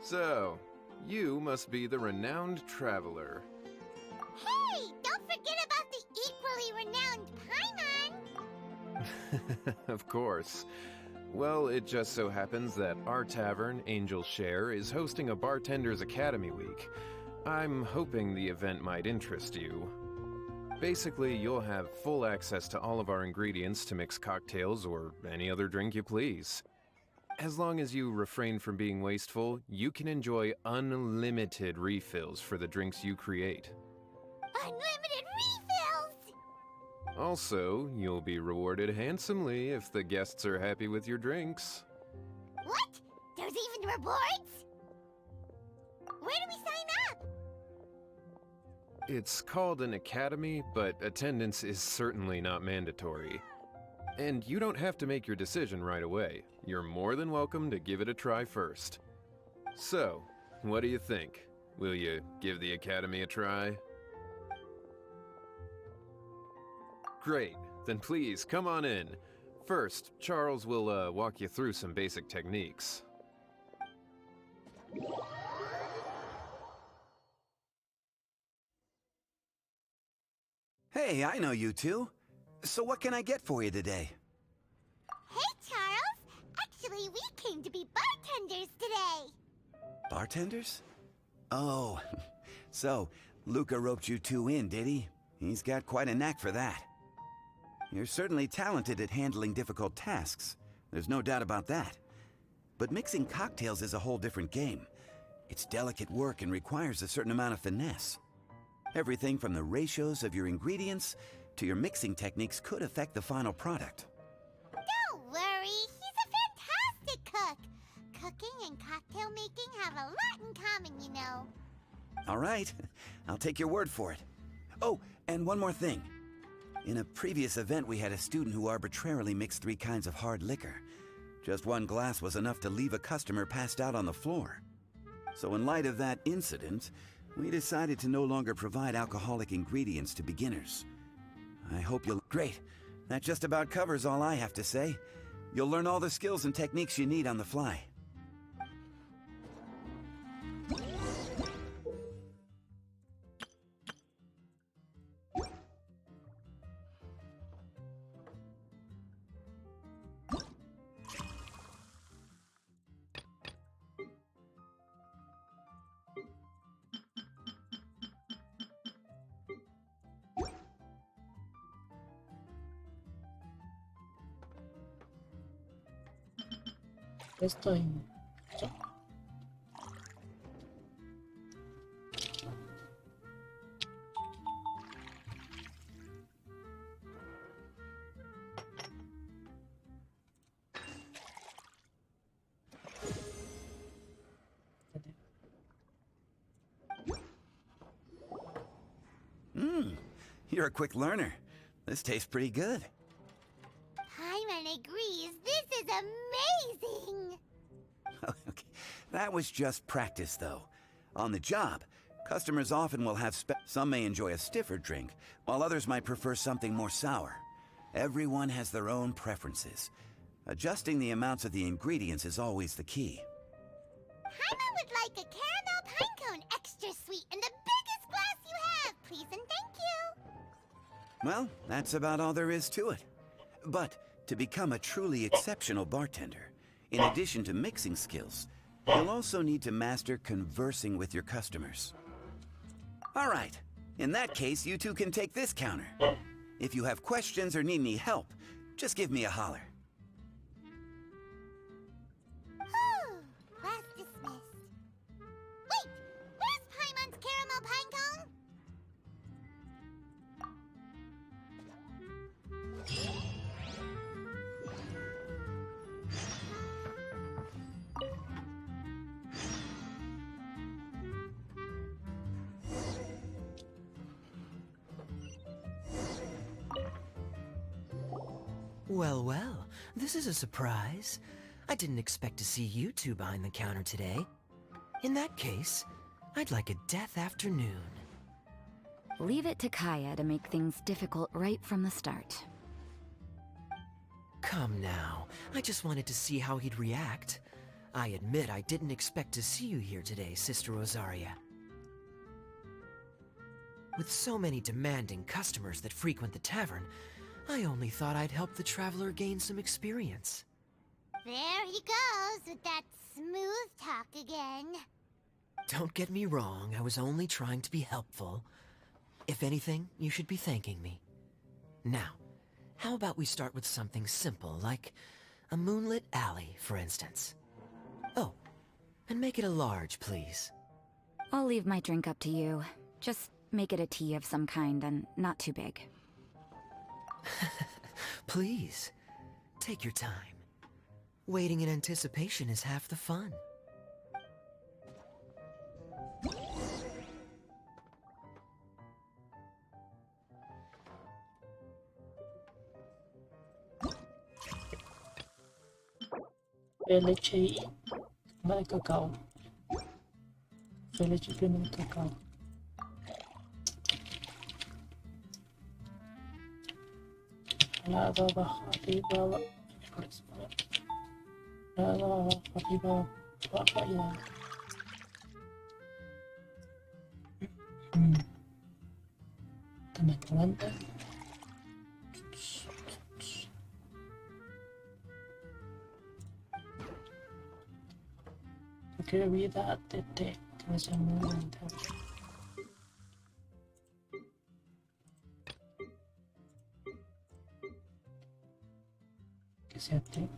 So, you must be the renowned traveler. Hey, don't forget about the equally renowned Paimon! Of course. Well, it just so happens that our tavern, Angel's Share, is hosting a Bartender's Academy Week. I'm hoping the event might interest you. Basically, you'll have full access to all of our ingredients to mix cocktails or any other drink you please. As long as you refrain from being wasteful, you can enjoy unlimited refills for the drinks you create. Unlimited refills! Also, you'll be rewarded handsomely if the guests are happy with your drinks. What? There's even rewards? Where do we sign up? It's called an academy, but attendance is certainly not mandatory. And you don't have to make your decision right away. You're more than welcome to give it a try first. So, what do you think? Will you give the academy a try? Great, then please come on in. First, Charles will walk you through some basic techniques. Hey, I know you two. So what can I get for you today? Hey, Charles! Actually, we came to be bartenders today! Bartenders? Oh, so Luca roped you two in, did he? He's got quite a knack for that. You're certainly talented at handling difficult tasks. There's no doubt about that. But mixing cocktails is a whole different game. It's delicate work and requires a certain amount of finesse. Everything from the ratios of your ingredients to your mixing techniques could affect the final product. Don't worry, he's a fantastic cook! Cooking and cocktail making have a lot in common, you know. All right, I'll take your word for it. Oh, and one more thing. In a previous event, we had a student who arbitrarily mixed 3 kinds of hard liquor. Just one glass was enough to leave a customer passed out on the floor. So in light of that incident, we decided to no longer provide alcoholic ingredients to beginners. I hope you'll... Great. That just about covers all I have to say. You'll learn all the skills and techniques you need on the fly. Estoy. Ya. You're a quick learner. This tastes pretty good. Paimon agrees this is amazing! Okay, that was just practice, though. On the job, customers often will have some may enjoy a stiffer drink, while others might prefer something more sour. Everyone has their own preferences. Adjusting the amounts of the ingredients is always the key. Paimon would like a caramel pine cone extra sweet in the biggest glass you have, please and thank you! Well, that's about all there is to it. But to become a truly exceptional bartender, in addition to mixing skills, you'll also need to master conversing with your customers. All right, in that case, you two can take this counter. If you have questions or need any help, just give me a holler. Whew, class dismissed. Wait, where's Paimon's caramel pine cone? Well, well, this is a surprise. I didn't expect to see you two behind the counter today. In that case, I'd like a death afternoon. Leave it to Kaya to make things difficult right from the start. Come now, I just wanted to see how he'd react. I admit I didn't expect to see you here today, Sister Rosaria. With so many demanding customers that frequent the tavern, I only thought I'd help the traveler gain some experience. There he goes with that smooth talk again. Don't get me wrong, I was only trying to be helpful. If anything, you should be thanking me. Now, how about we start with something simple, like a moonlit alley, for instance? Oh, and make it a large, please. I'll leave my drink up to you. Just make it a tea of some kind and not too big. Please, take your time. Waiting in anticipation is half the fun. Leche y crema de cacao. Leche y crema de cacao. Nada baja arriba, nada baja arriba, baja allá. ¿Qué me cuenta? ¿Qué bebida de té que me sea muy lenta? Que sea té.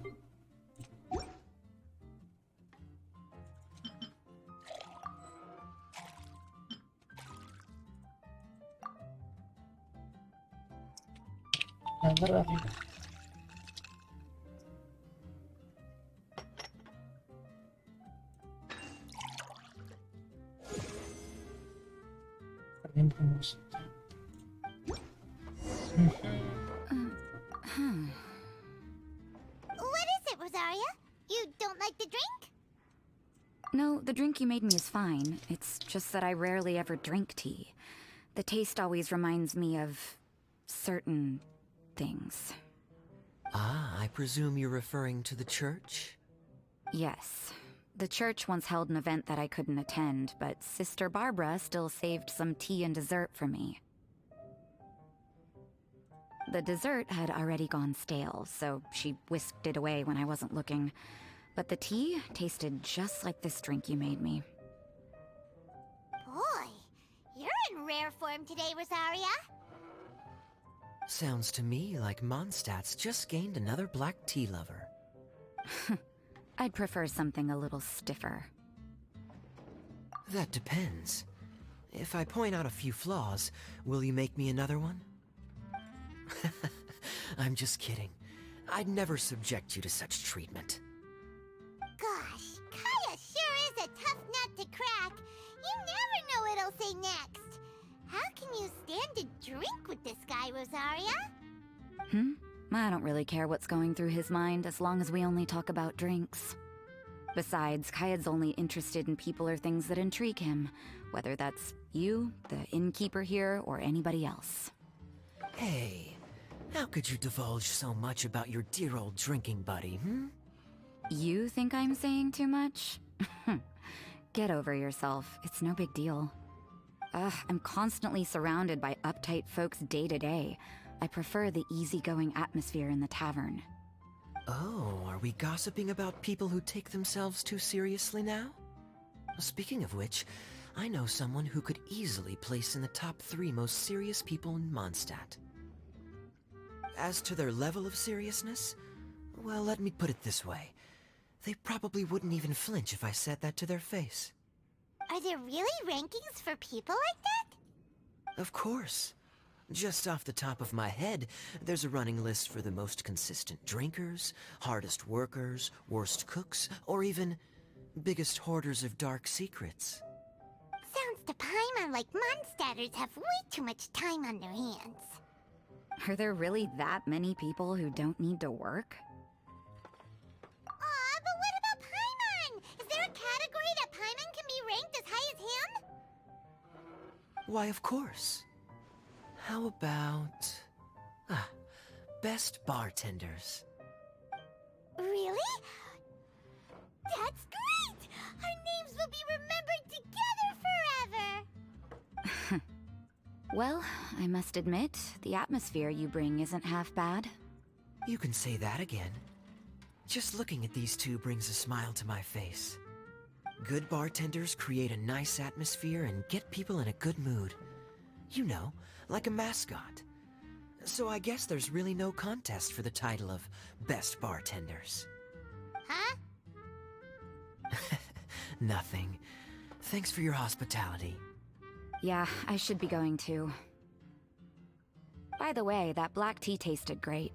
La de arriba. Perdimos. What is it, Rosaria? You don't like the drink? No, the drink you made me is fine. It's just that I rarely ever drink tea. The taste always reminds me of certain things. Ah, I presume you're referring to the church? Yes. The church once held an event that I couldn't attend, but Sister Barbara still saved some tea and dessert for me. The dessert had already gone stale, so she whisked it away when I wasn't looking. But the tea tasted just like this drink you made me. Boy, you're in rare form today, Rosaria. Sounds to me like Mondstadt's just gained another black tea lover. I'd prefer something a little stiffer. That depends. If I point out a few flaws, will you make me another one? I'm just kidding. I'd never subject you to such treatment. Gosh, Kaya sure is a tough nut to crack. You never know what he'll say next. How can you stand to drink with this guy, Rosaria? I don't really care what's going through his mind as long as we only talk about drinks. Besides, Kayad's only interested in people or things that intrigue him, whether that's you, the innkeeper here, or anybody else. Hey, how could you divulge so much about your dear old drinking buddy, You think I'm saying too much? Get over yourself. It's no big deal. I'm constantly surrounded by uptight folks day to day. I prefer the easygoing atmosphere in the tavern. Oh, are we gossiping about people who take themselves too seriously now? Speaking of which, I know someone who could easily place in the top 3 most serious people in Mondstadt. As to their level of seriousness, well, let me put it this way. They probably wouldn't even flinch if I said that to their face. Are there really rankings for people like that? Of course. Just off the top of my head, there's a running list for the most consistent drinkers, hardest workers, worst cooks, or even biggest hoarders of dark secrets. Sounds to Paimon like Mondstadters have way too much time on their hands. Are there really that many people who don't need to work? Aw, but what about Paimon? Is there a category that Paimon can be ranked as high as him? Why, of course. How about... best bartenders. Really? That's will be remembered together forever! Well, I must admit, the atmosphere you bring isn't half bad. You can say that again. Just looking at these two brings a smile to my face. Good bartenders create a nice atmosphere and get people in a good mood. You know, like a mascot. So I guess there's really no contest for the title of Best Bartenders. Huh? Nothing. Thanks for your hospitality. Yeah, I should be going too. By the way, that black tea tasted great.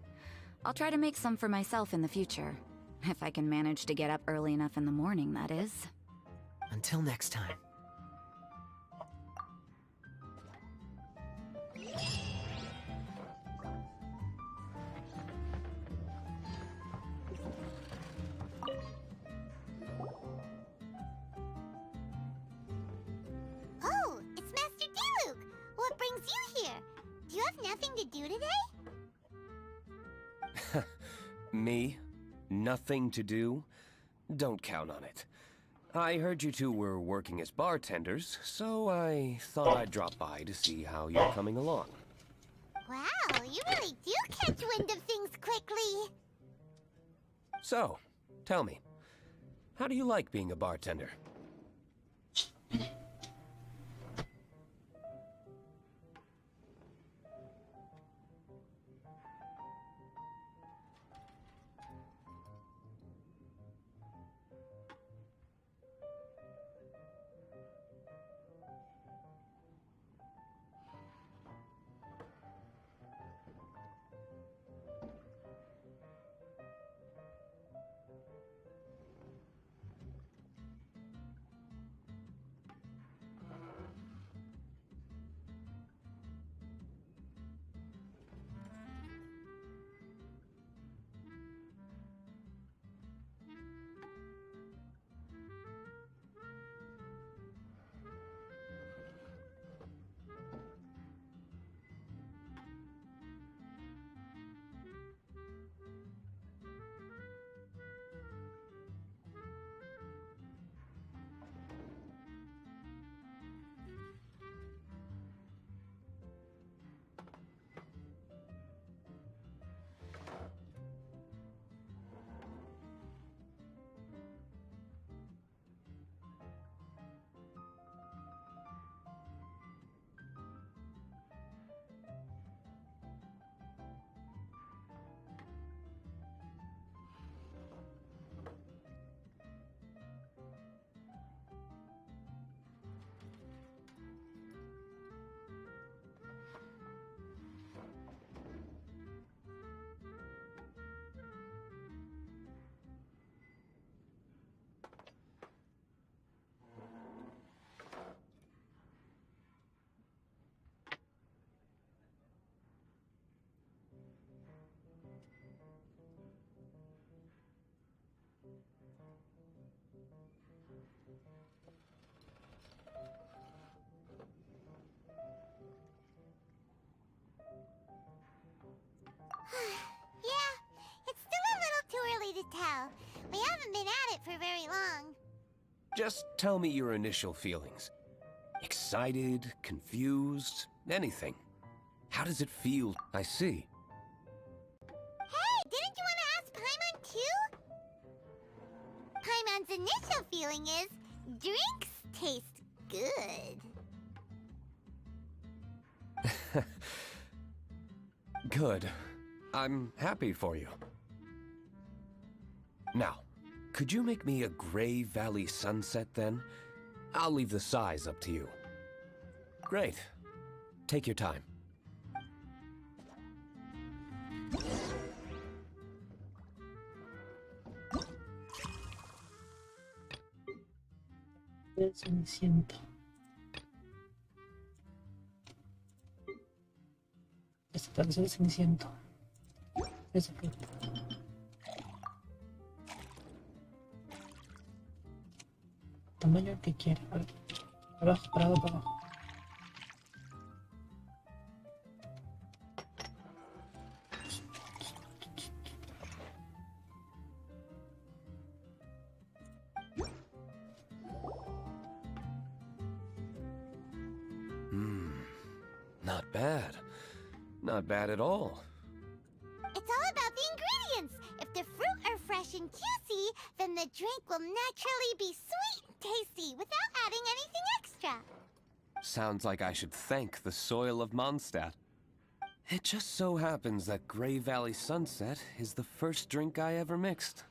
I'll try to make some for myself in the future. If I can manage to get up early enough in the morning, that is. Until next time. Oh, it's Master Diluc! What brings you here? Do you have nothing to do today? Me? Nothing to do? Don't count on it. I heard you two were working as bartenders, so I thought I'd drop by to see how you're coming along. Wow, you really do catch wind of things quickly. So, tell me, how do you like being a bartender? Yeah, it's still a little too early to tell. We haven't been at it for very long. Just tell me your initial feelings. Excited, confused, anything. How does it feel? I see. Hey, didn't you want to ask Paimon too? Paimon's initial feeling is, drinks taste good. Good. I'm happy for you. Now, could you make me a Gray Valley sunset then? I'll leave the size up to you. Great. Take your time. Cenicienta. Este parece el Ceniciento. Ese fue. Tamaño que quiere. A ver. Abajo, parado para abajo. Not bad. Not bad at all. It's all about the ingredients. If the fruit are fresh and juicy, then the drink will naturally be sweet and tasty without adding anything extra. Sounds like I should thank the soil of Mondstadt. It just so happens that Grey Valley Sunset is the first drink I ever mixed.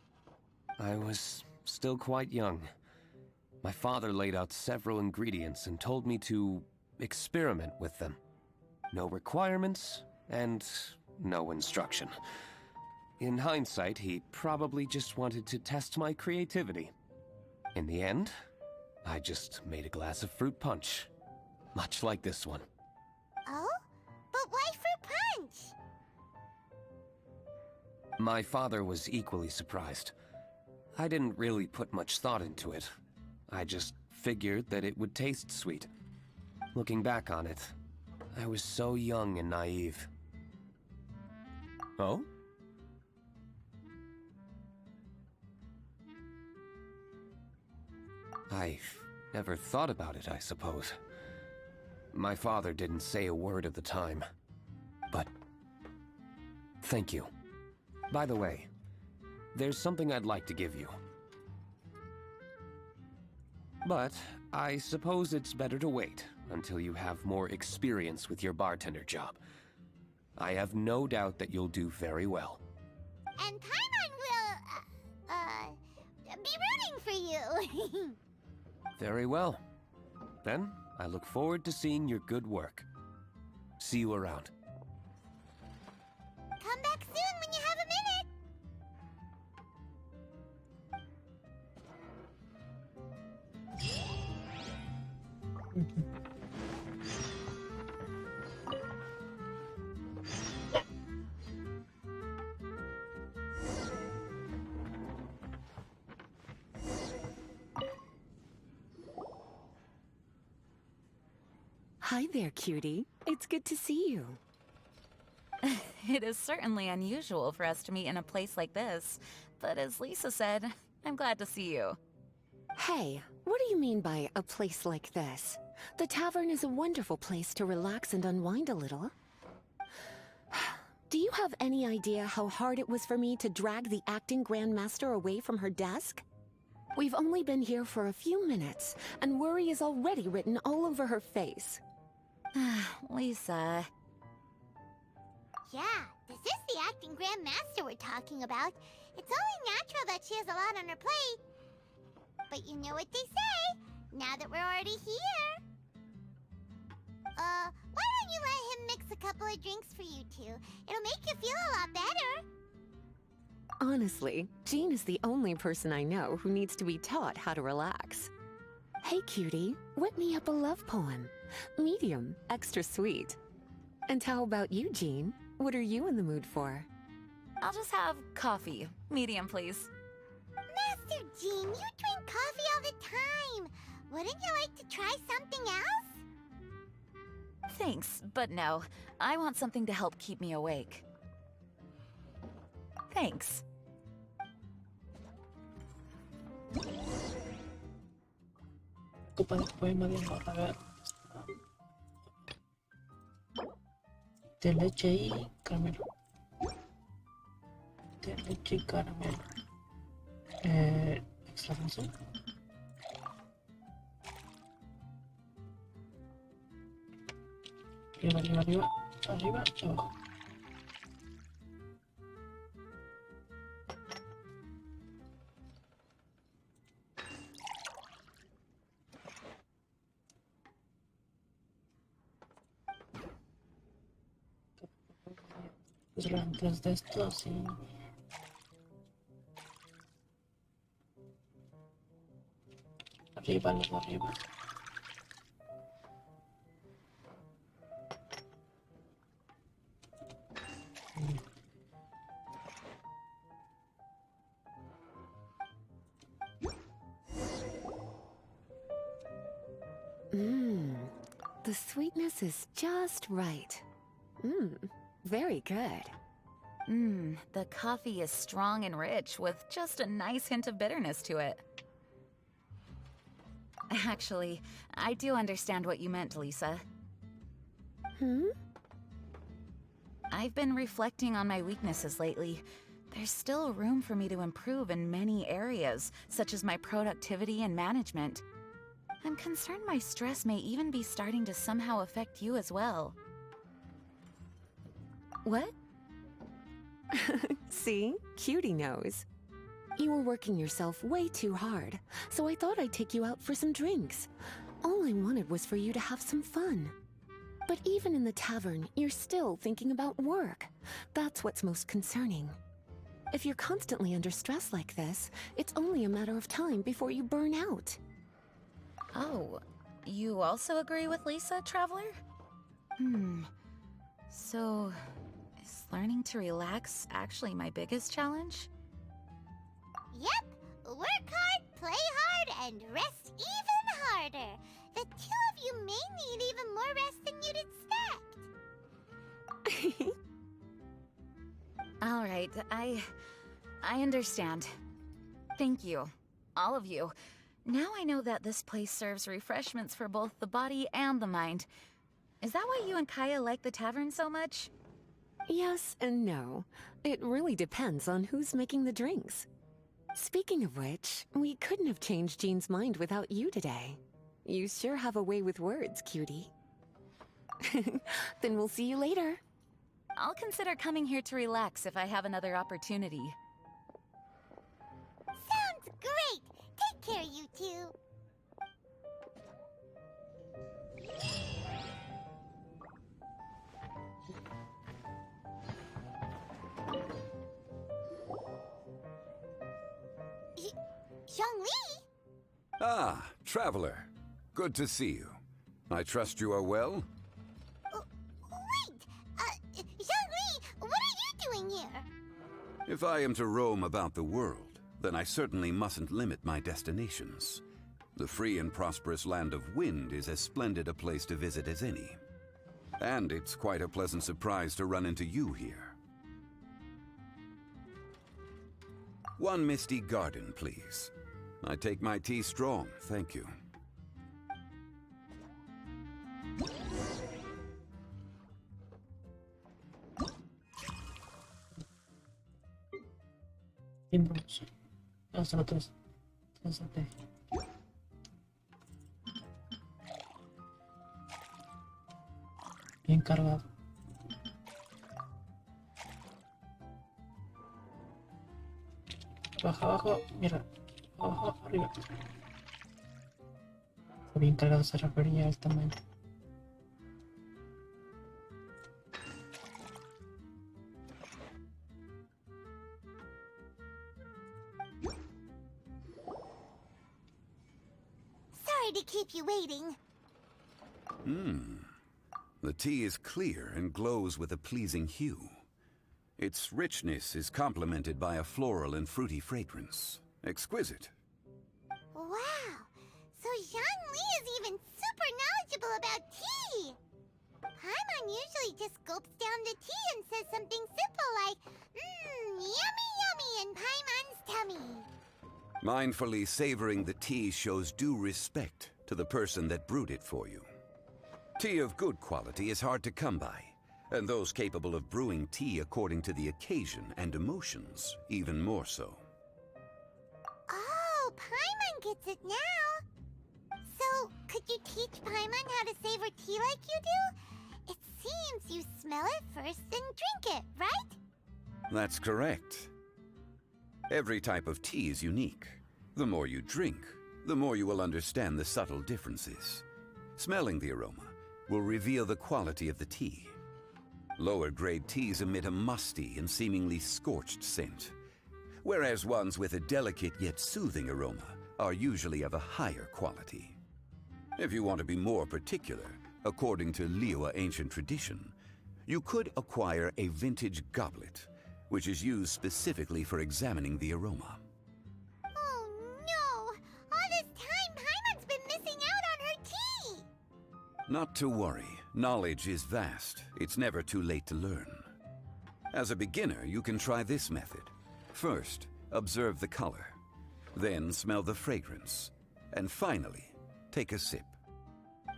I was still quite young. My father laid out several ingredients and told me to experiment with them. No requirements and no instruction. In hindsight, he probably just wanted to test my creativity. In the end, I just made a glass of fruit punch. Much like this one. Oh? But why fruit punch? My father was equally surprised. I didn't really put much thought into it. I just figured that it would taste sweet. Looking back on it, I was so young and naive. Oh? I never thought about it, I suppose. My father didn't say a word at the time. But thank you. By the way, there's something I'd like to give you. But I suppose it's better to wait until you have more experience with your bartender job. I have no doubt that you'll do very well. And Paimon will, be rooting for you. Very well. Then, I look forward to seeing your good work. See you around. Come back soon when you have a minute. Hi there, cutie. It's good to see you. It is certainly unusual for us to meet in a place like this, but as Lisa said, I'm glad to see you. Hey, what do you mean by a place like this? The tavern is a wonderful place to relax and unwind a little. Do you have any idea how hard it was for me to drag the acting grandmaster away from her desk? We've only been here for a few minutes, and worry is already written all over her face. Lisa... Yeah, this is the acting grandmaster we're talking about. It's only natural that she has a lot on her plate. But you know what they say, now that we're already here. Why don't you let him mix a couple of drinks for you two? It'll make you feel a lot better. Honestly, Jean is the only person I know who needs to be taught how to relax. Hey, cutie, whip me up a love poem. Medium, extra sweet. And how about you, Jean? What are you in the mood for? I'll just have coffee. Medium, please. Master Jean, you drink coffee all the time. Wouldn't you like to try something else? Thanks, but no. I want something to help keep me awake. Thanks. Copa de poema de amor, a ver. De leche y caramelo. De leche y caramelo. Extra dulce. Arriba, arriba, arriba. Arriba y abajo. Pues eran 3 de estos y... Arriba, los de arriba. The sweetness is just right. Very good. The coffee is strong and rich with just a nice hint of bitterness to it. Actually, I do understand what you meant, Lisa. I've been reflecting on my weaknesses lately. There's still room for me to improve in many areas, such as my productivity and management. I'm concerned my stress may even be starting to somehow affect you as well. What? See? Cutie knows. You were working yourself way too hard, so I thought I'd take you out for some drinks. All I wanted was for you to have some fun. But even in the tavern, you're still thinking about work. That's what's most concerning. If you're constantly under stress like this, it's only a matter of time before you burn out. Oh, you also agree with Lisa, Traveler? So, is learning to relax actually my biggest challenge? Yep, work hard, play hard, and rest even harder. The two of you may need even more rest than you'd expect. All right, I understand. Thank you, all of you. Now I know that this place serves refreshments for both the body and the mind. Is that why you and Kaya like the tavern so much? Yes and no. It really depends on who's making the drinks. Speaking of which, we couldn't have changed Jean's mind without you today. You sure have a way with words, cutie. Then we'll see you later. I'll consider coming here to relax if I have another opportunity. Sounds great! Take care, you two. Zhongli? Ah, Traveler. Good to see you. I trust you are well? Wait! Zhongli, what are you doing here? If I am to roam about the world, then I certainly mustn't limit my destinations. The free and prosperous land of Wind is as splendid a place to visit as any. And it's quite a pleasant surprise to run into you here. One misty garden, please. I take my tea strong, thank you. Timbro. Hasta los tres. Bien cargado. Baja, abajo, mira. Abajo, arriba. Está bien cargado, se refería altamente. Sorry to keep you waiting. The tea is clear and glows with a pleasing hue. Its richness is complemented by a floral and fruity fragrance. Exquisite. Wow! So Zhongli is even super knowledgeable about tea! Paimon usually just gulps down the tea and says something simple like, yummy yummy in Paimon's tummy. Mindfully savoring the tea shows due respect to the person that brewed it for you. Tea of good quality is hard to come by, and those capable of brewing tea according to the occasion and emotions, even more so. Oh, Paimon gets it now! So, could you teach Paimon how to savor tea like you do? It seems you smell it first then drink it, right? That's correct. Every type of tea is unique. The more you drink, the more you will understand the subtle differences. Smelling the aroma will reveal the quality of the tea. Lower grade teas emit a musty and seemingly scorched scent, whereas ones with a delicate yet soothing aroma are usually of a higher quality. If you want to be more particular, according to Liyue ancient tradition, you could acquire a vintage goblet, which is used specifically for examining the aroma. Oh no! All this time, Paimon's been missing out on her tea! Not to worry. Knowledge is vast. It's never too late to learn. As a beginner, you can try this method. First, observe the color. Then smell the fragrance. And finally, take a sip.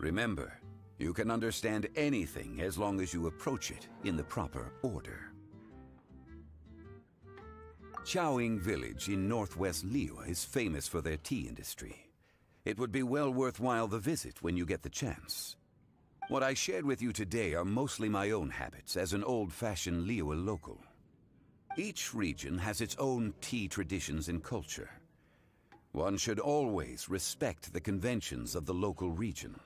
Remember, You can understand anything as long as you approach it in the proper order. Chaoying Village in northwest Liyue is famous for their tea industry. It would be well worthwhile the visit when you get the chance. What I shared with you today are mostly my own habits as an old-fashioned Liyue local. Each region has its own tea traditions and culture. One should always respect the conventions of the local region.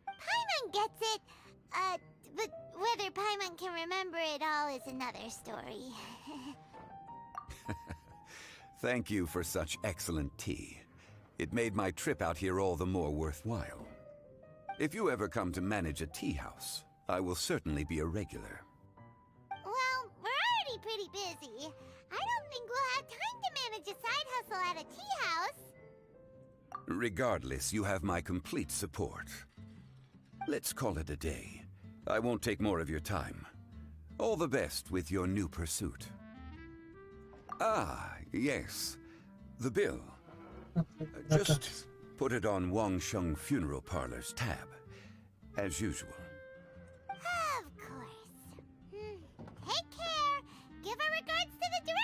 Paimon gets it, but whether Paimon can remember it all is another story. Thank you for such excellent tea. It made my trip out here all the more worthwhile. If you ever come to manage a tea house, I will certainly be a regular. Well, we're already pretty busy. I don't think we'll have time to manage a side hustle at a tea house. Regardless, you have my complete support. Let's call it a day. I won't take more of your time. All the best with your new pursuit. Ah, yes. The bill. Just put it on Wang Sheng Funeral Parlor's tab, as usual. Of course. Take care. Give our regards to the director.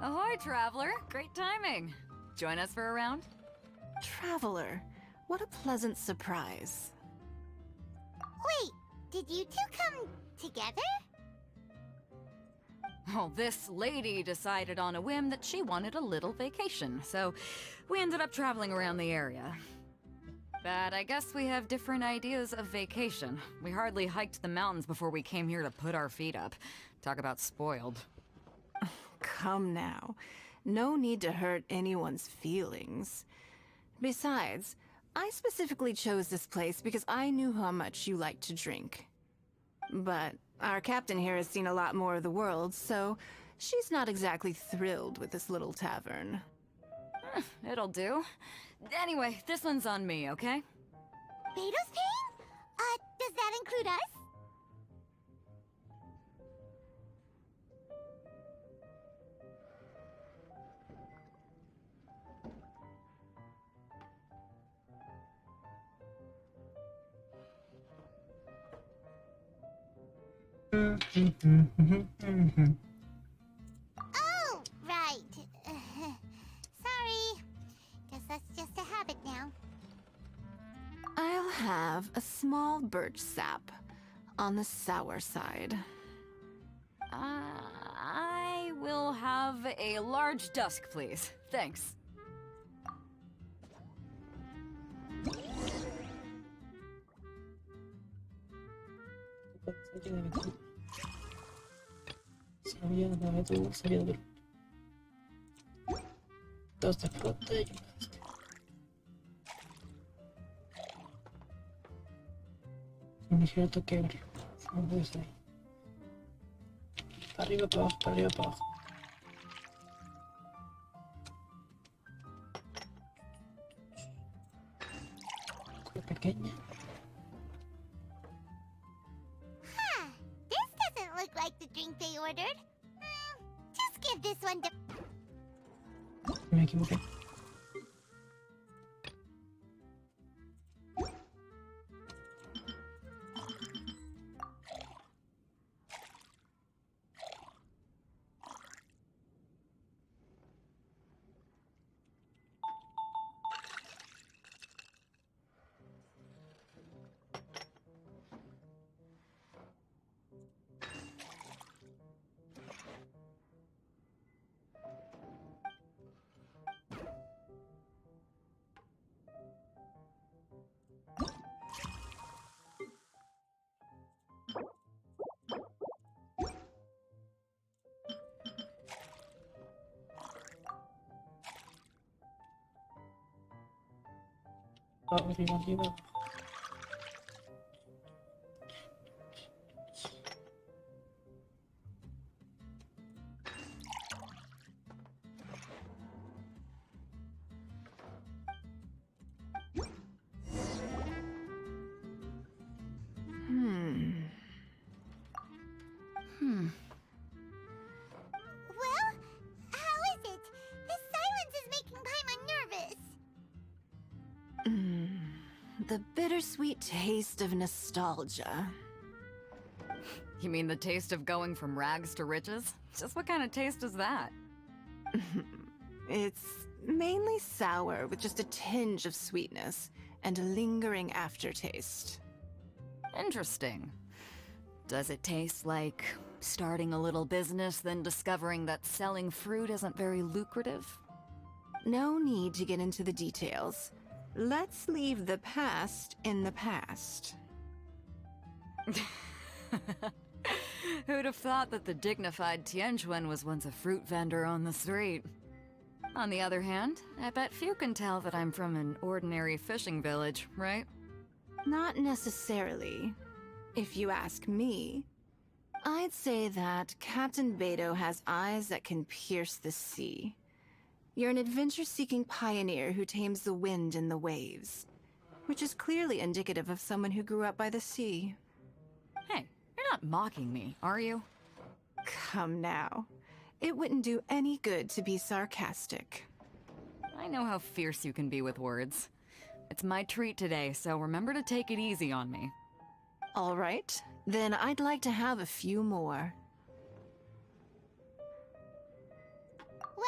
Ahoy, traveler! Great timing. Join us for a round? Traveler, what a pleasant surprise. Wait, did you two come together? Well, this lady decided on a whim that she wanted a little vacation, so we ended up traveling around the area. But I guess we have different ideas of vacation. We hardly hiked the mountains before we came here to put our feet up. Talk about spoiled. Come now. No need to hurt anyone's feelings. Besides, I specifically chose this place because I knew how much you like to drink. But our captain here has seen a lot more of the world, so she's not exactly thrilled with this little tavern. It'll do. Anyway, this one's on me, okay? Beto's paying? Does that include us? Oh, right. Sorry. Guess that's just a habit now. I'll have a small birch sap on the sour side. I will have a large dusk, please. Thanks. Sabía de abeto, sabía de dos de fruta y una de este. Un ligero toque ebrio. No puede ser. Para arriba, para abajo, para arriba, para abajo. Cosa pequeña. Like the drink they ordered. Just give this one to... Me equivoqué. Arriba, arriba. The bittersweet taste of nostalgia. You mean the taste of going from rags to riches? Just what kind of taste is that? It's mainly sour with just a tinge of sweetness and a lingering aftertaste. Interesting. Does it taste like starting a little business, then discovering that selling fruit isn't very lucrative? No need to get into the details. Let's leave the past in the past. Who'd have thought that the dignified Tianquan was once a fruit vendor on the street? On the other hand, I bet few can tell that I'm from an ordinary fishing village, right? Not necessarily. If you ask me, I'd say that Captain Beto has eyes that can pierce the sea. You're an adventure-seeking pioneer who tames the wind and the waves, which is clearly indicative of someone who grew up by the sea. Hey, you're not mocking me, are you? Come now. It wouldn't do any good to be sarcastic. I know how fierce you can be with words. It's my treat today, so remember to take it easy on me. All right, then I'd like to have a few more. Well,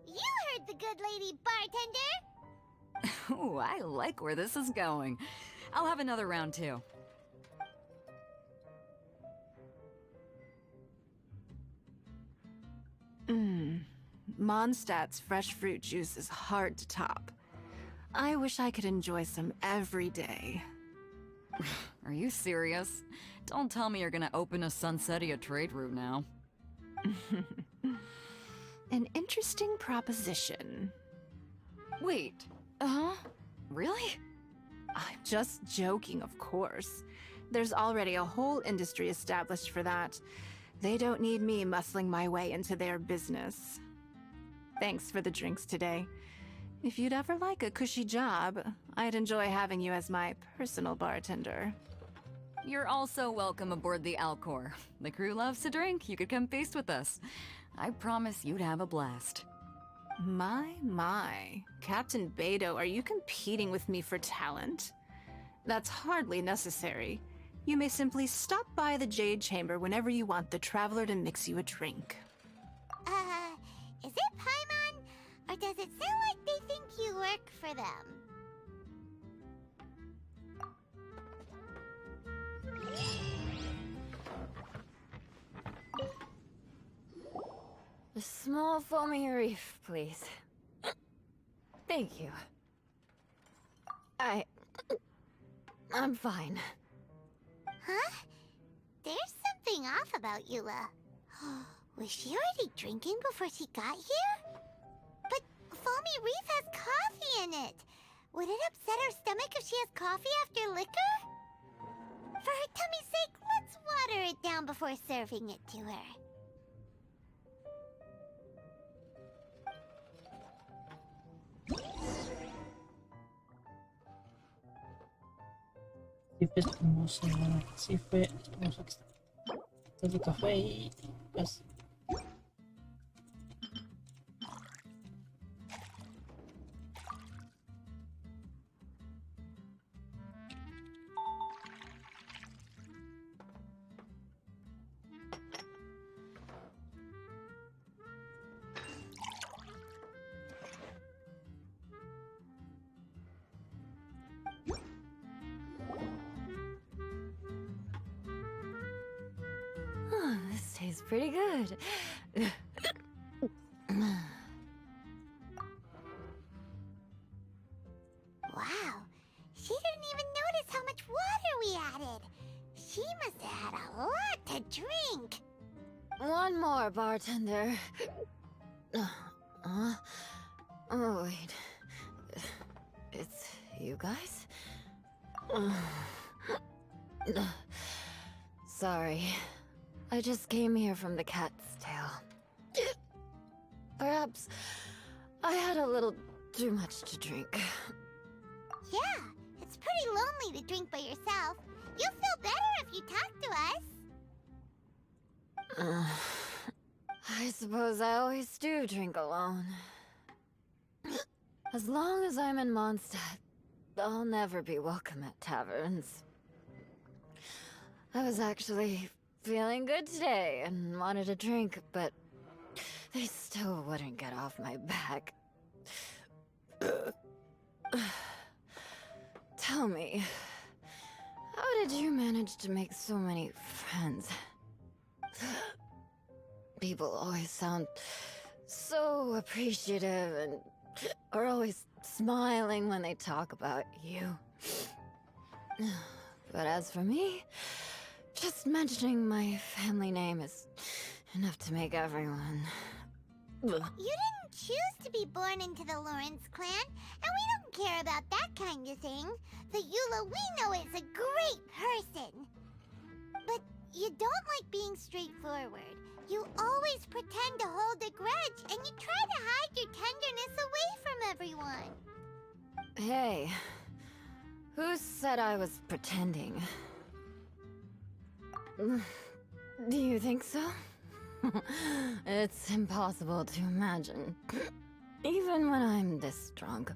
you heard the good lady bartender. Ooh, I like where this is going. I'll have another round too. Mondstadt's fresh fruit juice is hard to top. I wish I could enjoy some every day. Are you serious? Don't tell me you're gonna open a Sunsetia trade route now. An interesting proposition. Wait, really? I'm just joking, of course. There's already a whole industry established for that. They don't need me muscling my way into their business. Thanks for the drinks today. If you'd ever like a cushy job, I'd enjoy having you as my personal bartender. You're also welcome aboard the Alcor. The crew loves to drink. You could come feast with us. I promise you'd have a blast. My. Captain Beto, are you competing with me for talent? That's hardly necessary. You may simply stop by the Jade Chamber whenever you want the Traveler to mix you a drink. Is it Paimon? Or does it sound like they think you work for them? A small foamy reef, please. Thank you. I'm fine. Huh? There's something off about Eula. Was she already drinking before she got here? But Foamy Reef has coffee in it. Would it upset her stomach if she has coffee after liquor? For her tummy's sake, let's water it down before serving it to her. Sí, fue el café y pues This tastes pretty good. Wow, she didn't even notice how much water we added. She must have had a lot to drink. One more, bartender. Oh, wait. It's you guys? Sorry. I just came here from the Cat's Tail. Perhaps I had a little too much to drink. Yeah, it's pretty lonely to drink by yourself. You'll feel better if you talk to us. I suppose I always do drink alone. As long as I'm in Mondstadt, I'll never be welcome at taverns. I was actually feeling good today and wanted a drink, but they still wouldn't get off my back. Tell me, how did you manage to make so many friends? People always sound so appreciative and are always smiling when they talk about you. But as for me, just mentioning my family name is enough to make everyone... You didn't choose to be born into the Lawrence clan, and we don't care about that kind of thing. The Eula we know is a great person. But you don't like being straightforward. You always pretend to hold a grudge, and you try to hide your tenderness away from everyone. Hey, who said I was pretending? Do you think so? It's impossible to imagine. Even when I'm this drunk.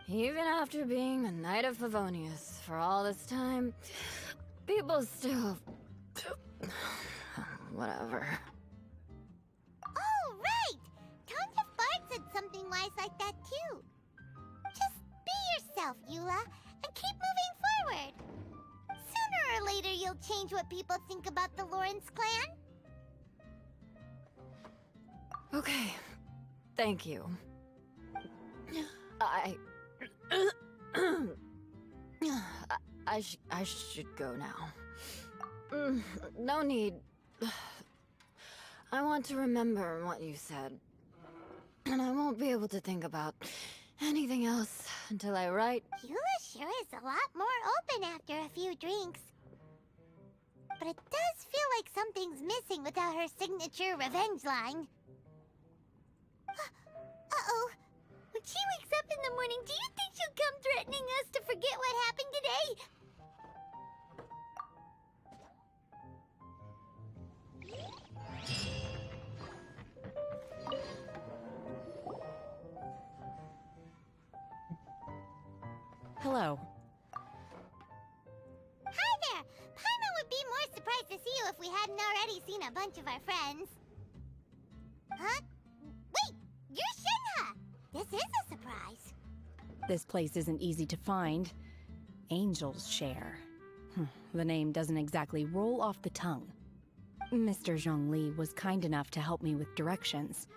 Even after being a Knight of Favonius for all this time, people still... Whatever. Oh, right! Tons of Bard said something wise like that, too. Just be yourself, Eula, and keep moving forward. Sooner or later, you'll change what people think about the Lawrence clan. Okay, thank you. I should go now. No need. I want to remember what you said. And I won't be able to think about anything else until I write. Eula sure is a lot more open after a few drinks. But it does feel like something's missing without her signature revenge line. Uh-oh. When she wakes up in the morning, do you think she'll come threatening us to forget what happened today? Hello. Hi there! Paimon would be more surprised to see you if we hadn't already seen a bunch of our friends. Huh? Wait! You're Shinha! This is a surprise. This place isn't easy to find. Angel's Share. The name doesn't exactly roll off the tongue. Mr. Zhongli was kind enough to help me with directions.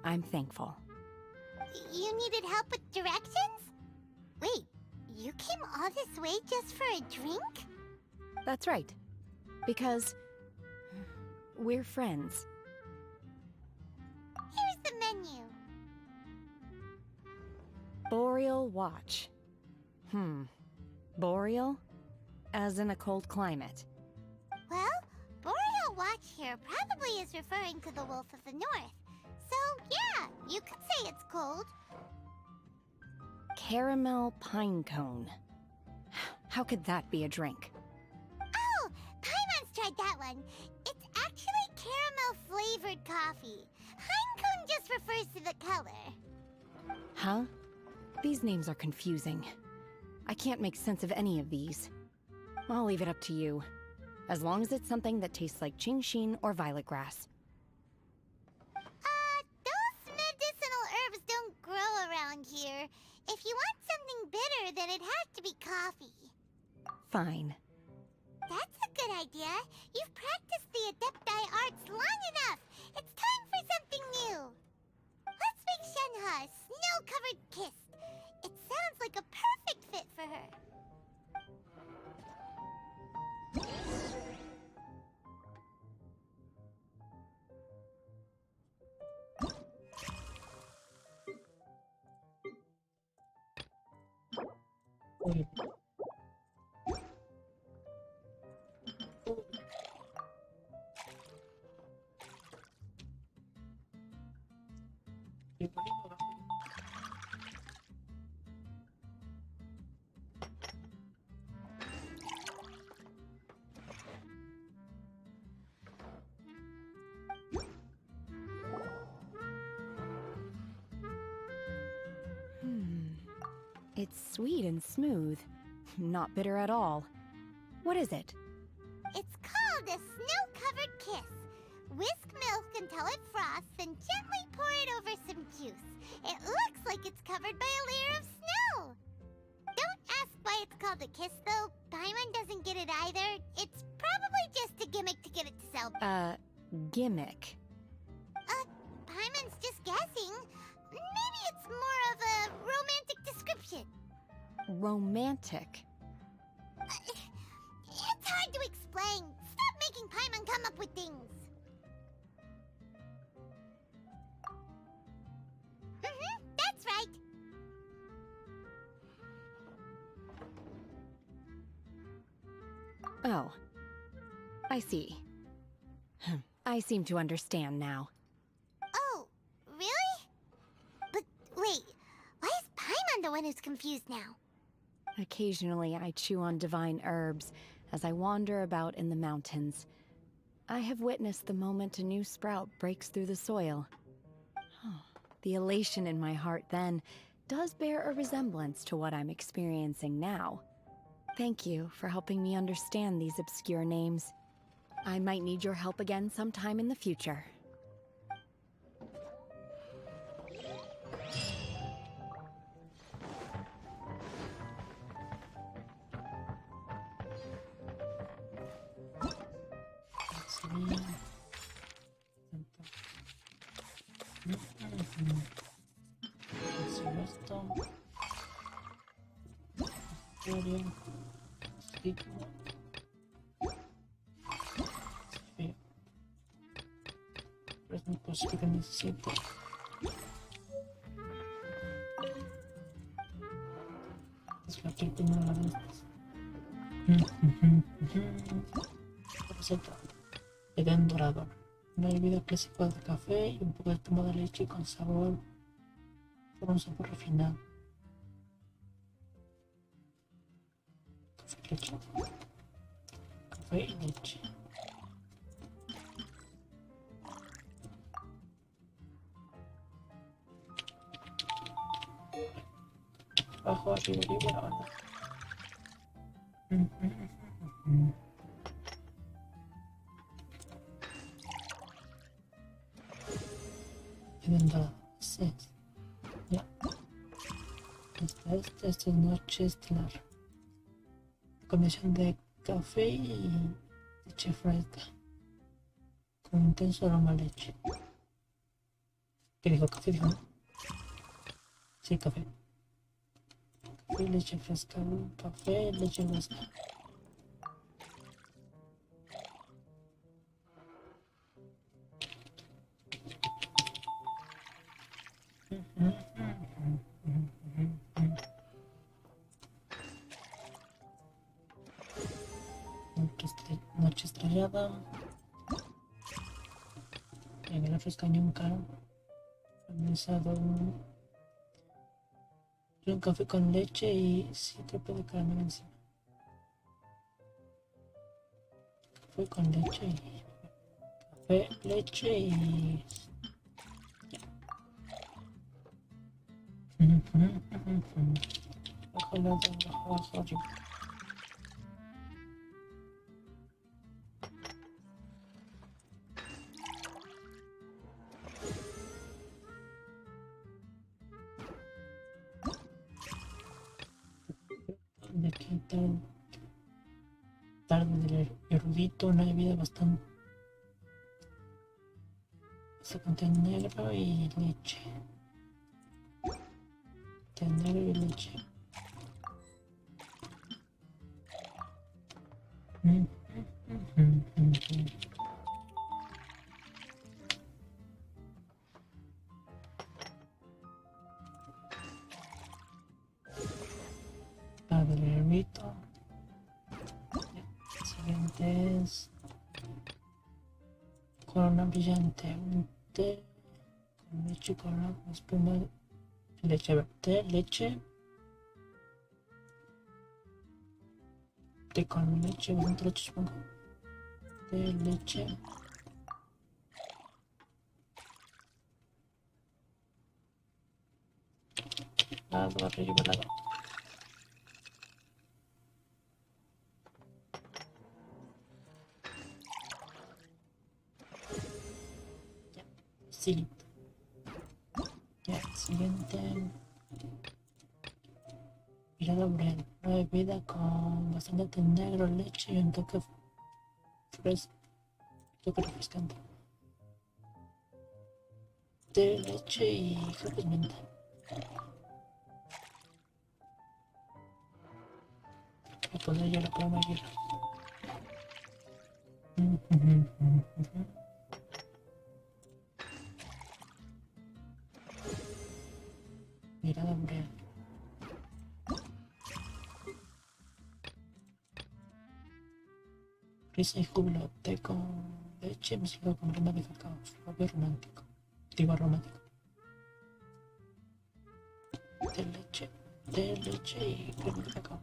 I'm thankful. You needed help with directions? Wait, you came all this way just for a drink? That's right. Because... we're friends. Here's the menu. Boreal Watch. Boreal? As in a cold climate. Well, Boreal Watch here probably is referring to the Wolf of the North. So, yeah, you could say it's cold. Caramel Pine Cone. How could that be a drink? Oh, Paimon's tried that one. It's actually caramel-flavored coffee. Pine Cone just refers to the color. Huh? These names are confusing. I can't make sense of any of these. I'll leave it up to you. As long as it's something that tastes like Qingxin or violet grass. Those medicinal herbs don't grow around here. If you want something bitter, then it has to be coffee. Fine. That's a good idea. You've practiced the Adepti arts long enough. It's time for something new. Let's make Shenhe a snow-covered kiss. It sounds like a perfect fit for her. It's sweet and smooth. Not bitter at all. What is it? It's called a snow-covered kiss. Whisk milk until it froths, then gently pour it over some juice. It looks like it's covered by a layer of snow. Don't ask why it's called a kiss, though. Paimon doesn't get it either. It's probably just a gimmick to get it to sell. Gimmick. Paimon's just guessing. Maybe it's more of a romantic description. Romantic. It's hard to explain. Stop making Paimon come up with things. That's right. Oh. I see. I seem to understand now. Oh, really? But wait, why is Paimon the one who's confused now? Occasionally I chew on divine herbs as I wander about in the mountains. I have witnessed the moment a new sprout breaks through the soil. The elation in my heart then does bear a resemblance to what I'm experiencing now. Thank you for helping me understand these obscure names. I might need your help again sometime in the future. Es muy posible que necesite. Desbloquear primero una de estas. Receta. Evento dorador. Una bebida clásica de café y un poco de espuma de leche con sabor. Por un sabor refinado. Café y leche. Café y leche. Abajo, arriba, arriba, abajo. Evento. Sí. Ya. Esta es noche estelar. Combinación de café y leche fresca. Con intenso aroma a leche. ¿Qué dijo? ¿Café dijo? ¿No? Sí, café. Café, leche fresca. Café, leche fresca. Noche estrellada. En el otro es cañón caro. Organizado un café con leche y sirope de caramelo encima. Café con leche y café, leche y bajo lado, abajo, arriba. De aquí tarde del erudito, una bebida bastante té negro y leche. Té negro y leche. Tarde del erudito. El siguiente es corona brillante, un té con leche, corona con espuma de leche, a ver, té, leche, té con leche, bastante leche supongo, té, leche, lado, arriba, lado. Siguiente. Ya, siguiente. Mirada Brel. Una bebida con bastante té negro, leche y un toque refrescante. Té, leche y creo que es menta. Voy a poner ya la crema de hielo. Mirada Brel. Risa y júbilo, té con leche mezclado con crema de cacao, suave romántico. Digo aromático. Té, leche y crema de cacao.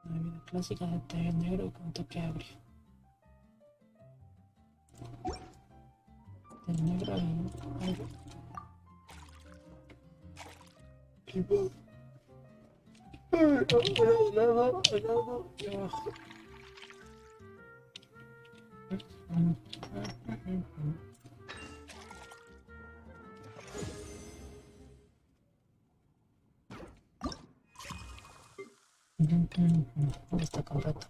Una bebida clásica de té negro con toque agrio. Té negro y agrio. Helado y abajo. ¿Dónde está completo?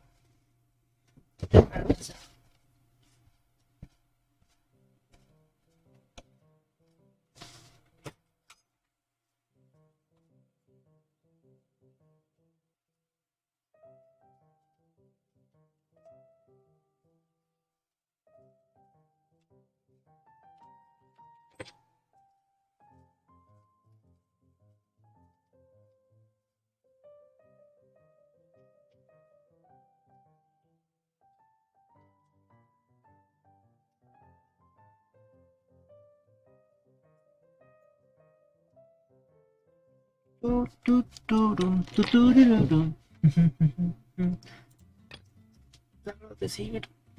Claro, de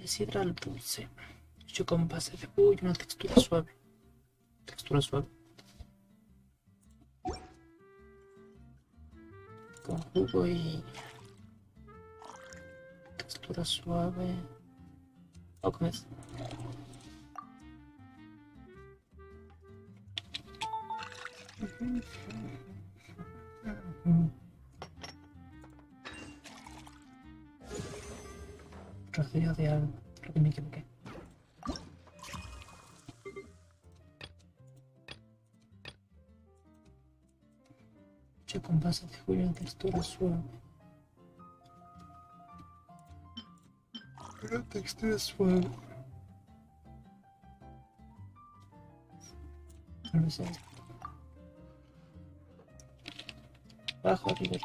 sidra al dulce. Hecho con base de jugo y una textura suave. Con jugo y textura suave. ¿O cómo es? Rocío de algo, creo que me equivoqué. Hecho con base de jugo y una textura suave. Una textura suave. No lo sé. Bajo arriba.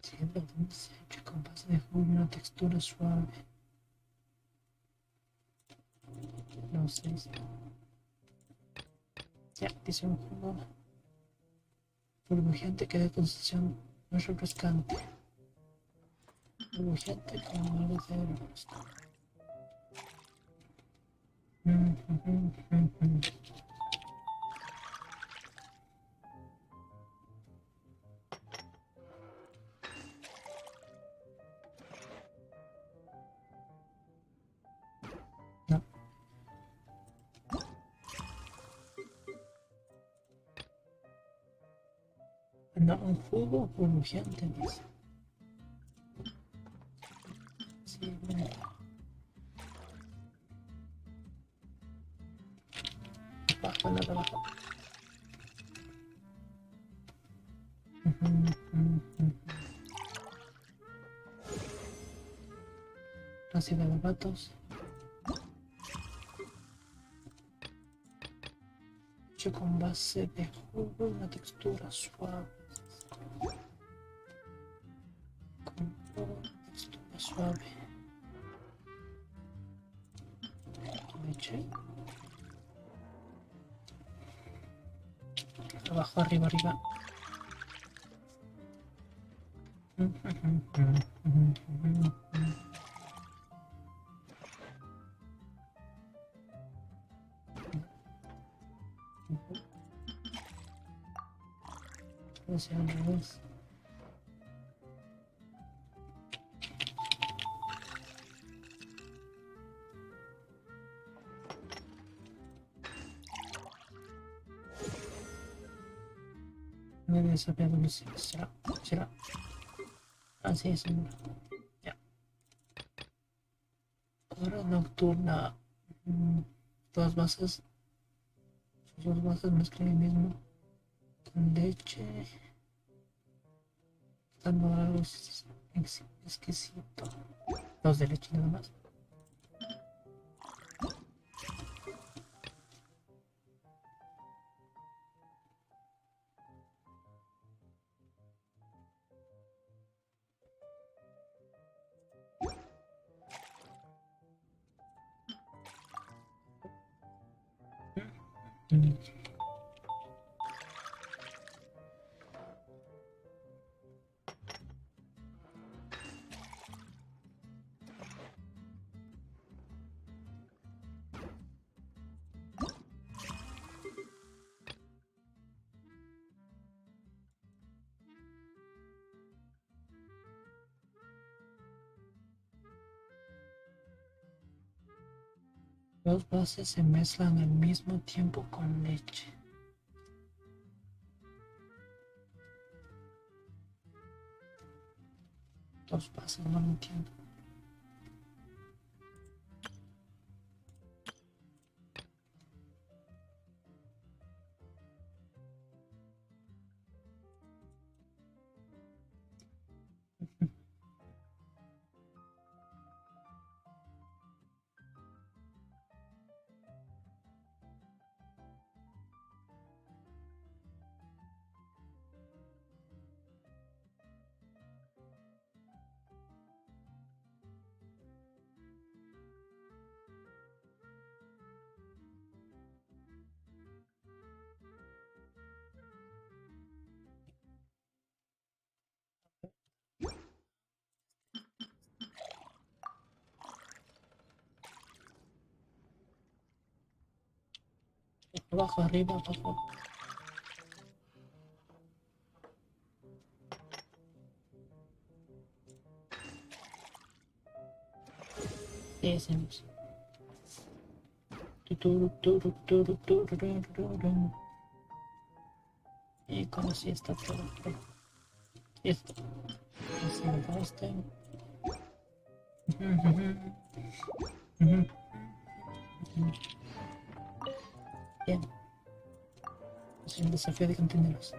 Siendo dulce, hecho con base de jugo y una textura suave. No sé si... Ya, dice un jugo burbujeante que da consistencia muy refrescante. Burbujeante como algo de refrescante. No. No, un jugo burbujeante, dice. Sí, bueno. Bajo, nada abajo. Así de gatos. Hecho con base de jugo y una textura suave. suave. Leche. Abajo, arriba, arriba. Hacia al revés. No debe saber dónde será. ¿Será? Así es, seguro. Ya. Hora nocturna. Dos vasos. Sus dos vasos mezclan el mismo. Con leche. Dando algo exquisito. Dos de leche nada más. Dos bases se mezclan al mismo tiempo con leche. Dos bases, no lo entiendo. Abajo, arriba, abajo. Hacemos. Y con así está todo. Listo. Así me basta. Bien. Es un desafío de contenidos.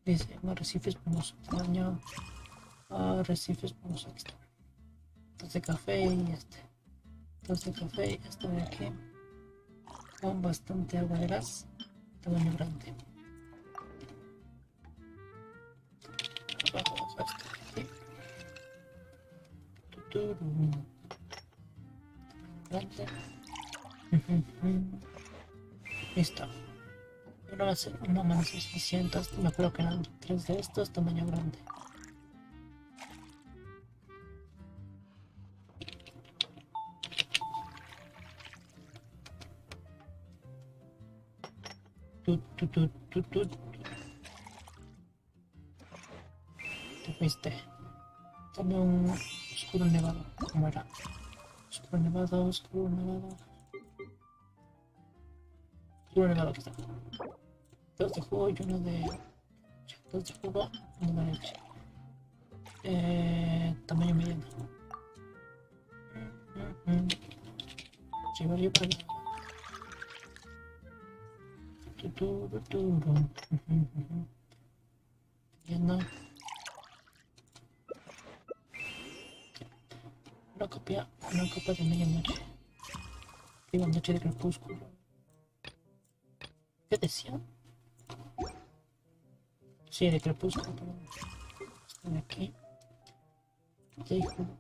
Dice, arrecifes famoso. Daño. Arrecifes famoso. Aquí está. Dos de café y este. Dos de café y esto de aquí. Con bastante agua de gas. Tamaño grande. Abajo, abajo, esto de aquí. Grande. Listo. Una va a ser una más 600. Me acuerdo que eran 3 de estos, tamaño grande. Te fuiste. Dame un oscuro nevado. ¿Cómo era? Oscuro nevado, oscuro nevado. Oscuro nevado, aquí está. Dos de jugo y uno de... Dos de jugo y uno de leche. Tamaño mediano. Llevar yo para... Lleno. Una copa de medianoche. Digo, noche de crepúsculo. ¿Qué decía? Sí, de crepúsculo, pero... De aquí. De jugo.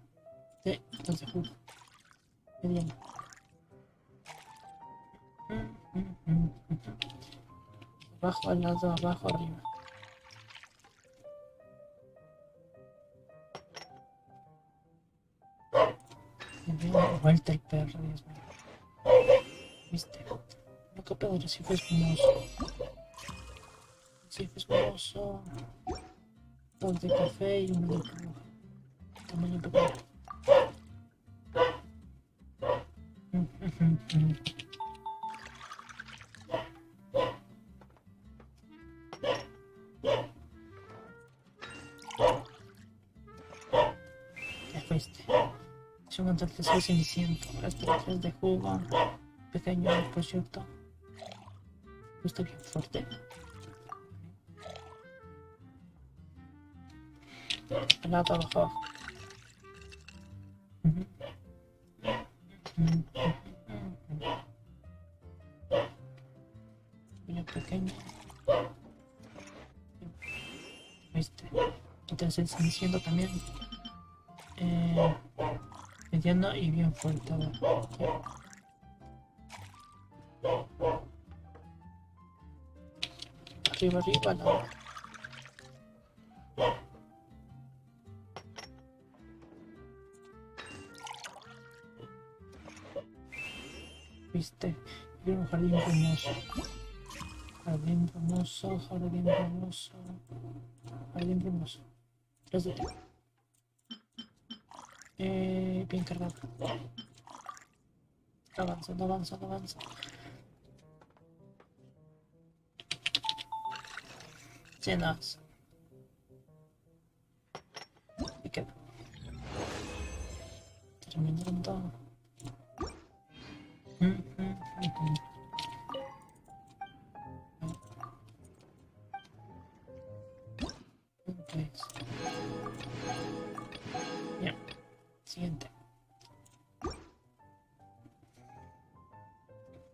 Dos de jugo. Mediano. Abajo, al lado, abajo, arriba. Me dio vuelta el perro, Dios mío. ¿Viste? Lo que pedo, si fue espumoso. Si fue espumoso. Dos de café y uno de jugo. Tamaño pequeño. Ya fuiste. Es un atardecer ceniciento. Estrategias de jugo. Pequeño, por cierto. Gusta bien fuerte. Pelado abajo. Bien pequeño. Viste. Entonces ceniciento también. Mediano y bien fuerte. Arriba, arriba, la. Viste, quiero un jardín brumoso. Jardín brumoso, jardín brumoso. Jardín brumoso. 3 de ti. Bien cargado. Avanza, no avanza, no avanza. Llenas. Y queda. Terminando. Ya. Siguiente.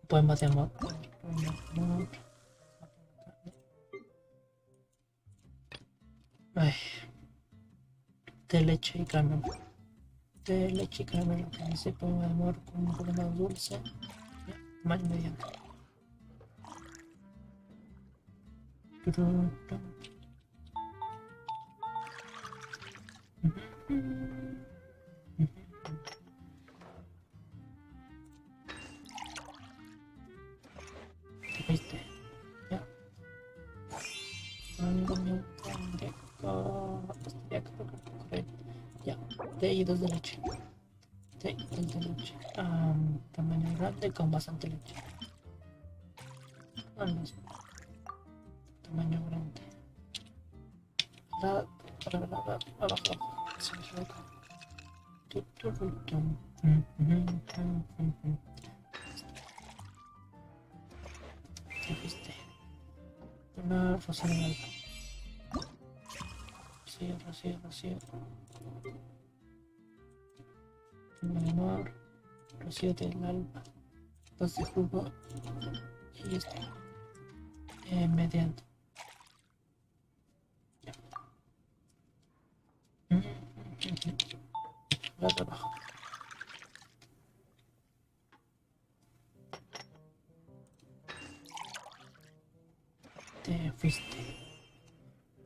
Poema de amor. Poema de amor. Ay. De leche y caramelo. De leche y caramelo. Que dice poema de amor con un poco más dulce. Ya. Tamaño mediano. ¿Viste? Ya. Ya. De y dos de leche. De y dos de leche. Tamaño grande con bastante leche. Tamaño grande. Abajo. Se me equivoca. ¿Qué viste? Una rosa de alba. Rocío. Mi amor. Rocío del alba. 2 de jugo. Y esto. Mediano. Ya. Lado abajo. Te fuiste.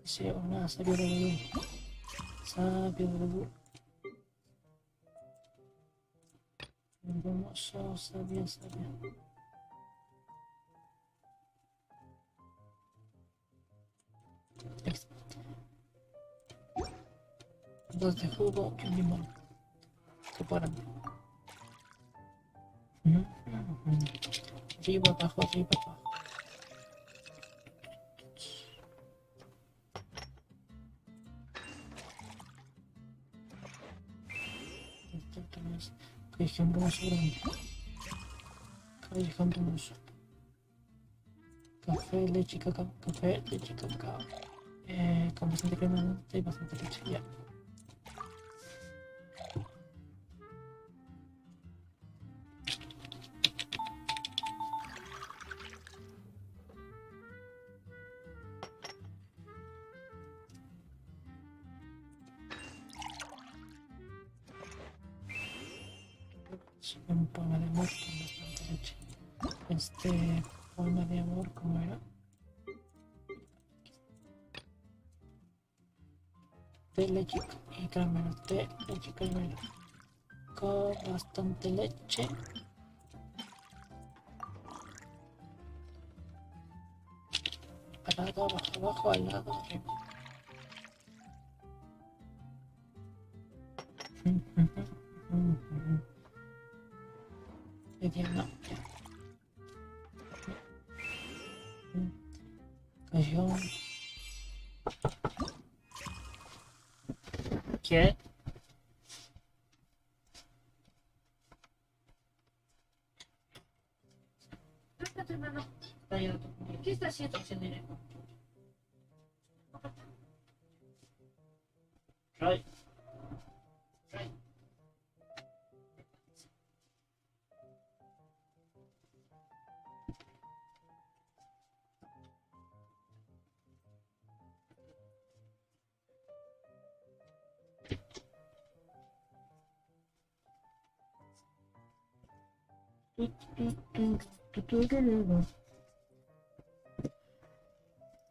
Sí, una sabio de bebé. Sabio de bebé. Hermoso, sabio. Listo. 2 de jugo y un limón. Separando. Arriba, abajo. Callejón brumoso grande. Callejón brumoso. Café, leche y cacao. Con bastante crema y bastante leche. Ya. Sí, un poema de amor con bastante leche. Poema de amor, ¿cómo era? De leche y caramelo, de leche y caramelo. Con bastante leche. Al lado, abajo, abajo, al lado, arriba. Mediano, ya. Cayón. ¿Qué? ¿Qué está haciendo ese nene? Right.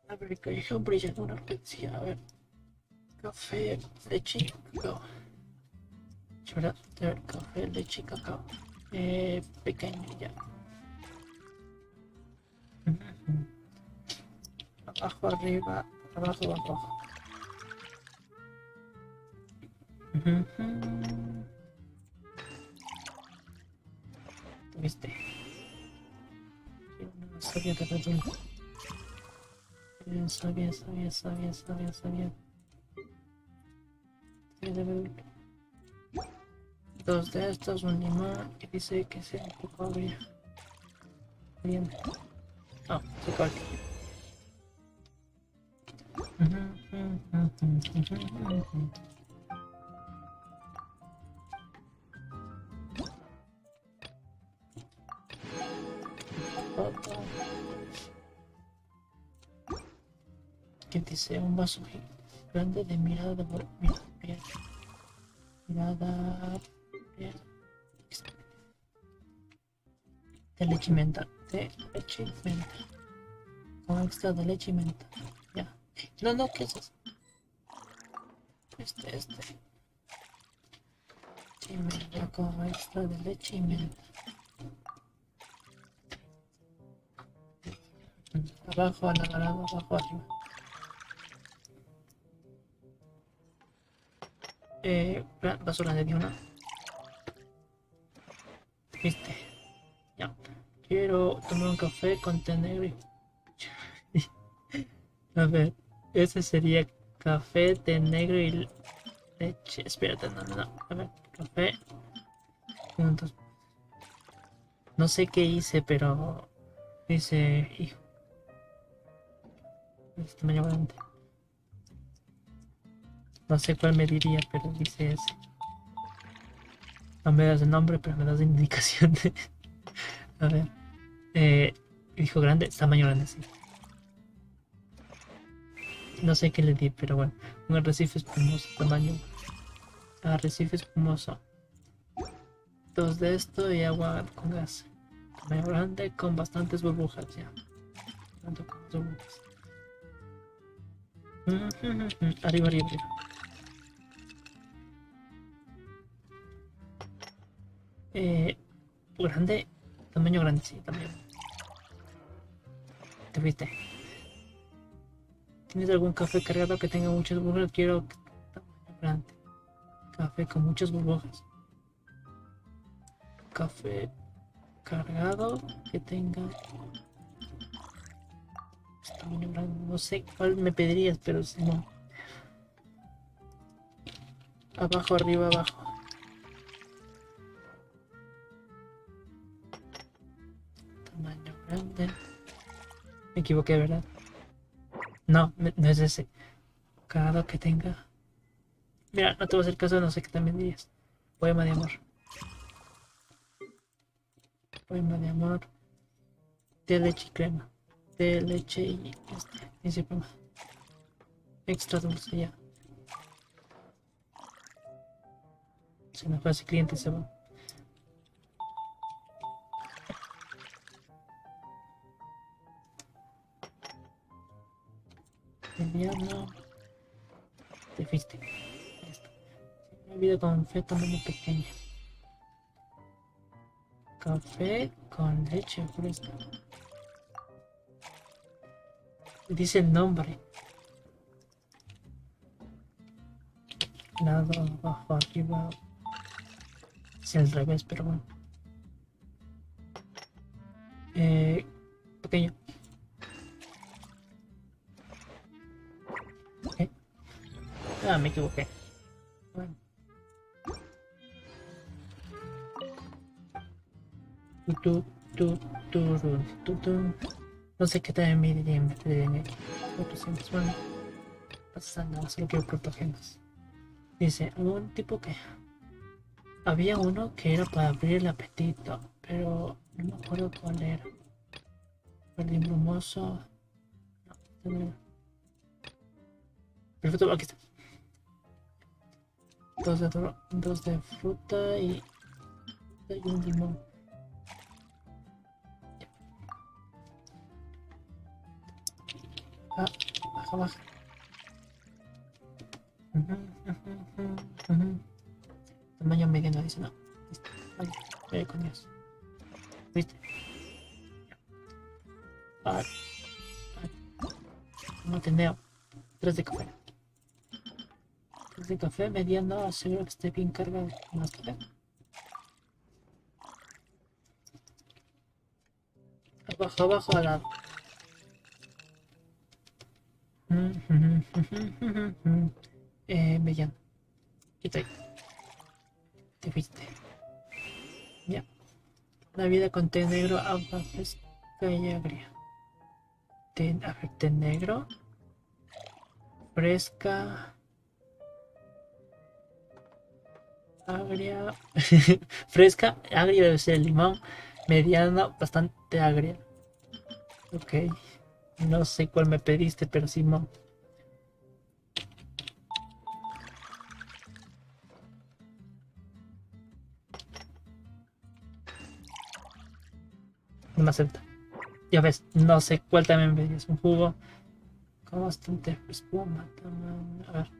A ver, callejón brillando una orquídea. A ver, café, leche y cacao. ¿Verdad? A ver, café, leche y cacao. Pequeño ya. Abajo, arriba, abajo, abajo. ¿Viste? Una sabia de redonda. Sabia. De ver. Dos de estos, un limón, y dice que sea un poco agria. Bien. Ah, se corta. ¿Qué dice? Un vaso grande de mirada de mirada de leche y menta. De leche y menta. Con extra de leche y menta. Ya. No, ¿qué es eso? Este. Y menta con extra de leche y menta. Abajo, a la grada, abajo, arriba. Basura de una. Viste. Ya. Quiero tomar un café con té negro. A ver, ese sería café, té negro y leche. Espérate, no. A ver, café. Juntos. No sé qué hice, pero dice, hijo. Este me llama. No sé cuál me diría, pero dice ese. No me das el nombre, pero me das la indicación de... A ver. Dijo grande, tamaño grande, sí. No sé qué le di, pero bueno. Un arrecife espumoso, tamaño. Arrecife espumoso. Dos de esto y agua con gas. Tamaño grande con bastantes burbujas, ya. Arriba. Grande, tamaño grande, sí, también. ¿Te viste? ¿Tienes algún café cargado que tenga muchas burbujas? Quiero tamaño grande. Café con muchas burbujas. Café cargado que tenga tamaño grande. No sé cuál me pedirías, pero si no. Abajo, arriba, abajo. Tamaño grande. Me equivoqué, ¿verdad? No, no es ese. Cargado que tenga. Mira, no te voy a hacer caso, no sé qué también dirías. Poema de amor. Poema de amor. De leche y crema. De leche y crema. Extra dulce ya. Se me fue ese cliente, se va. Bebida con café tamaño pequeño. Café con leche fresca. Dice el nombre. Lado, abajo, arriba. Es al revés, pero bueno. Pequeño. ¿Qué? Ah, me equivoqué. Bueno. No sé qué también me dirían aquí. 400, bueno. Pasa nada, solo quiero protegernos. Dice, algún tipo que... Había uno que era para abrir el apetito, pero no me acuerdo cuál era. Jardín brumoso. No, no era. Perfecto, aquí está. Dos de fruta y un limón. Ah, baja. Tamaño mediano, dice, no. Listo. Vale, con Dios. ¿Viste? No teneo. 3 de café. 3 de café mediano, aseguro que esté bien cargado. Más café. Abajo, al lado. Mediano. Quita ahí. Te fuiste. Ya. La vida con té negro, agua fresca y agria. A ver, té negro. Fresca. Agria. Fresca, agria debe ser el limón. Mediano, bastante agria. Ok. No sé cuál me pediste, pero Simón. No me acepta. Ya ves, no sé cuál también me pedías. Un jugo con bastante espuma. A ver.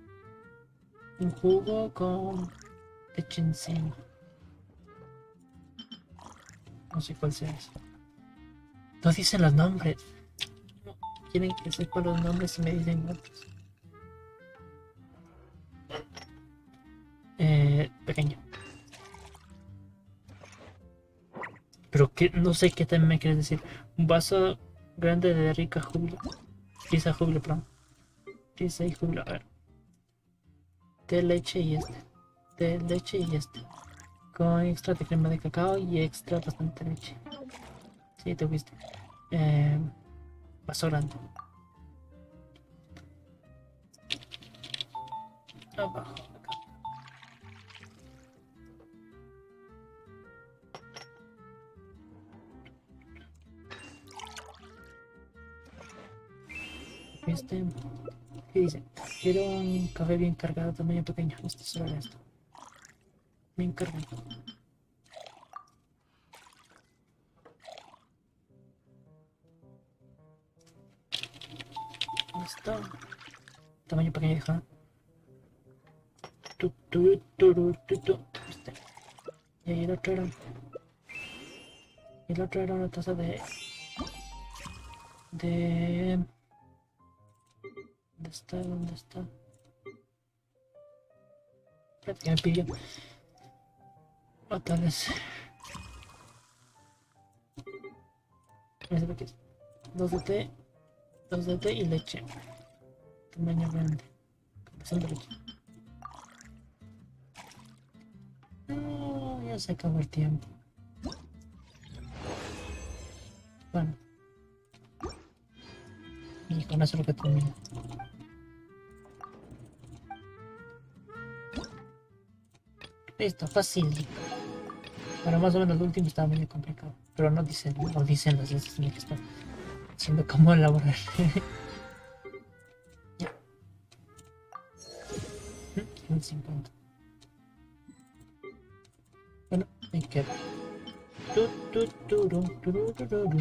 Un jugo con leche encima. No sé cuál sea eso. No dicen los nombres. No, quieren que sepa los nombres y me dicen otros. Pequeño. Pero que no sé qué también me quieres decir. Un vaso grande de rica júbilo. Prisa júbilo, perdón. Prisa y júbilo, a ver. De leche y este. De leche y este. Con extra de crema de cacao y extra bastante leche. Sí, te viste. Vaso grande. Abajo. Este, ¿qué dice? Quiero un café bien cargado, tamaño pequeño. Este será esto. Bien cargado. Esto. Tamaño pequeño, deja. Este. Y ahí el otro era. Y el otro era una taza de. ¿Dónde está? Espérate que me pidió. O tal vez. Este es. 2 de té y leche. Tamaño grande. Bastante leche. No, ya se acabó el tiempo. Bueno. Y con eso es lo que termino. Listo, fácil. Bueno, más o menos el último estaba medio complicado. Pero no dicen las veces en las que están haciendo cómo elaborar. Ya. 50. Bueno, ahí queda. Tu, tu, turu, turu, turu, turu.